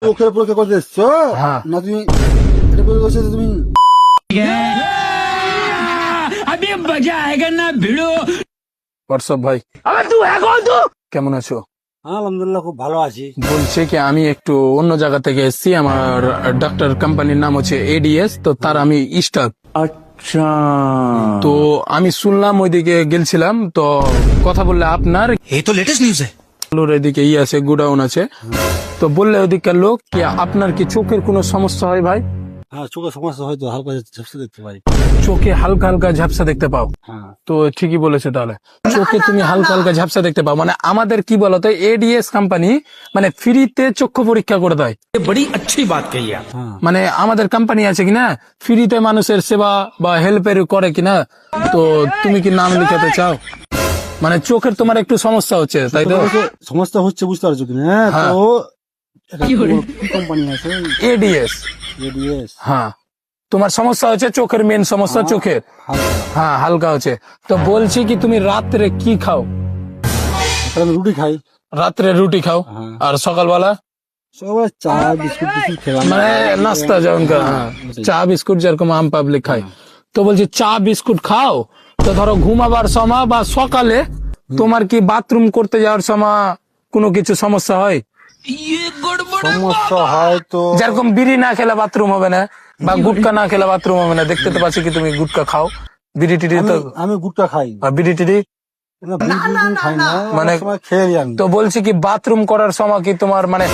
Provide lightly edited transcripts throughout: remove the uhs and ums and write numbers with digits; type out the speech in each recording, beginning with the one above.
চোখের পরীক্ষা করতে এসছো হ্যাঁ। না তুমি এটা পরীক্ষা করছো তুমি अभी मजा आएगा ना भिड़ो। হোয়াটসঅ্যাপ ভাই, কেমন আছো? আলহামদুলিল্লাহ খুব ভালো আছি। বলছে কি আমি একটু অন্য জায়গা থেকে এসেছি, আমার ডাক্তার কোম্পানির নাম হচ্ছে এডিএস, তো তার আমি স্টাফ। अच्छा তো আমি শুনলাম ওইদিকে গেছিলাম, তো কথা বললে আপনার ये तो लेटेस्ट न्यूज है। আলুর এদিকে আছে, গুডাউন আছে, তো বললে ওদিককার লোক কি আপনার কি চোখের কোনো সমস্যা হয় ভাই? হ্যাঁ, চোখের সমস্যা হয়তো হালকা ঝাপসা দেখতে পাই। চোখে হালকা হালকা ঝাপসা দেখতে পাও? হ্যাঁ, তো ঠিকই বলেছে, তাহলে চোখে তুমি হালকা হালকা ঝাপসা দেখতে পাও মানে আমাদের কি বলতো এডিএস কোম্পানি মানে ফ্রিতে চক্ষু পরীক্ষা করে দেয়। ये बड़ी अच्छी बात कही आप। হ্যাঁ। মানে আমাদের কোম্পানি আছে কিনা ফ্রিতে মানুষের সেবা বা হেল্পের করে কিনা, তো তুমি কি নাম লিখাতে চাও? মানে চোখের তোমার একটু সমস্যা হচ্ছে তাই তো? সমস্যা হচ্ছে বুঝতে পারছো কিনা? হ্যাঁ, হ্যাঁ। তো এটা কি কোম্পানি আছে? এডিএস। এডিএস। হ্যাঁ, তোমার সমস্যা হচ্ছে চোখের, মেন সমস্যা চোখের। হ্যাঁ, হালকা হচ্ছে। তো বলছি কি তুমি রাত্রে কি খাও? আমি রুটি খাই। রাত্রে রুটি খাও হ্যাঁ। আর সকালবেলা সবাই চা বিস্কুট টিস্কুট খেলাম। মানে নাস্তা যেমন চা বিস্কুট যেরকম আম পাবলিক খায়, তো বলছি চা বিস্কুট খাও, তো ধরো ঘুমাবার সময় বা সকালে তোমার কি বাথরুম করতে যাওয়ার সময় কোনো কিছু সমস্যা হয়? সমস্যা হয় তো যেরকম বিড়ি না খেলে বাথরুম হবে না বা গুটকা না খেলে বাথরুম হবে না, দেখতে তো পাচ্ছি কি তুমি গুটকা খাও, বিড়ি টিড়ি তো আমি গুটকা খাই আর বিড়ি টিড়ি না, বিড়ি খাই না, মানে- মানে সময় খেয়ে যান। তো বলছি কি বাথরুম করার সময় কি তোমার মানে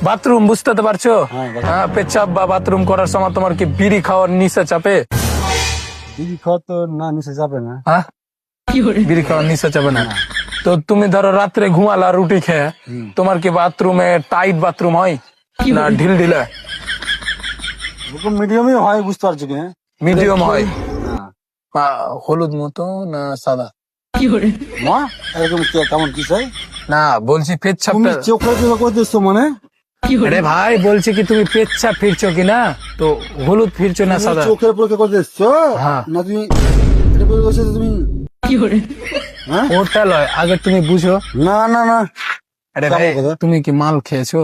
বাথরুম বুঝতে তো পারছো? হ্যাঁ, হ্যাঁ, পেচ্ছাপ বা বাথরুম করার সময় তোমার কি বিড়ি খাওয়ার নিশা চাপে? বিড়ি খাওয়া তো না নিচে যাবে না। হ্যাঁ, বিড়ি খাওয়ার নিশা চাপে না। তো তুমি ধরো রাত্রে ঘুমালা রুটি খেয়ে, তোমার কি বাথরুমে টাইট বাথরুম হয় না ঢিল ঢিলা? এরকম মিডিয়ামই হয় বুঝতে পারছো কিনা? মিডিয়াম হয়? হ্যাঁ। হলুদ মতো না সাদা? মা এরকম কেমন কি চাই? না বলছি তুমি পেচ্ছাপটা। চোখের পরীক্ষা করতেছো মানে? আরে ভাই বলছি কি তুমি পেচ্ছাপ ফিরছো কিনা, তো হলুদ ফিরছো না তুমি সাদা? চোখের পরীক্ষা করতে এসছো হ্যাঁ। না তুমি এটা পরীক্ষা করছো তুমি? হ্যাঁ? ওটা লয়, আগে তুমি বুঝো। না না না আরে কেমন ভাই কথা? তুমি কি মাল খেয়েছো?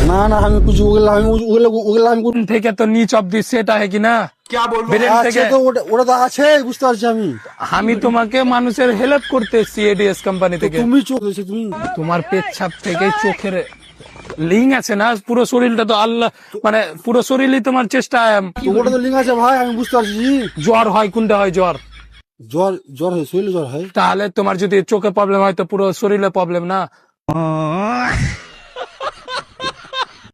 না না আমি কিছু ওগুলো আমি কোন থেকে তো নিচ অব্দি সেট আছে কিনা ব্রেন আছে থেকে? তো ওটা তো আছে বুঝতে পারছি আমি। আমি তোমাকে মানুষের হেল্প করতে এসছি এডিএস কোম্পানি তো থেকে। তুমি চোখ হয়েছে তুমি তোমার পেচ্ছাপ থেকে চোখের লিঙ্ক আছে না, পুরো শরীরটা তো আল্লাহ মানে পুরো শরীরই তোমার চেষ্টা। তো ওটা তো লিঙ্ক আছে ভাই, আমি বুঝতে পারছি। জ্বর হয় কোনটা হয়? জ্বর জ্বর জ্বর হয়, শরীরে জ্বর হয়। তাহলে তোমার যদি চোখে প্রবলেম হয় তো পুরো শরীরে প্রবলেম না?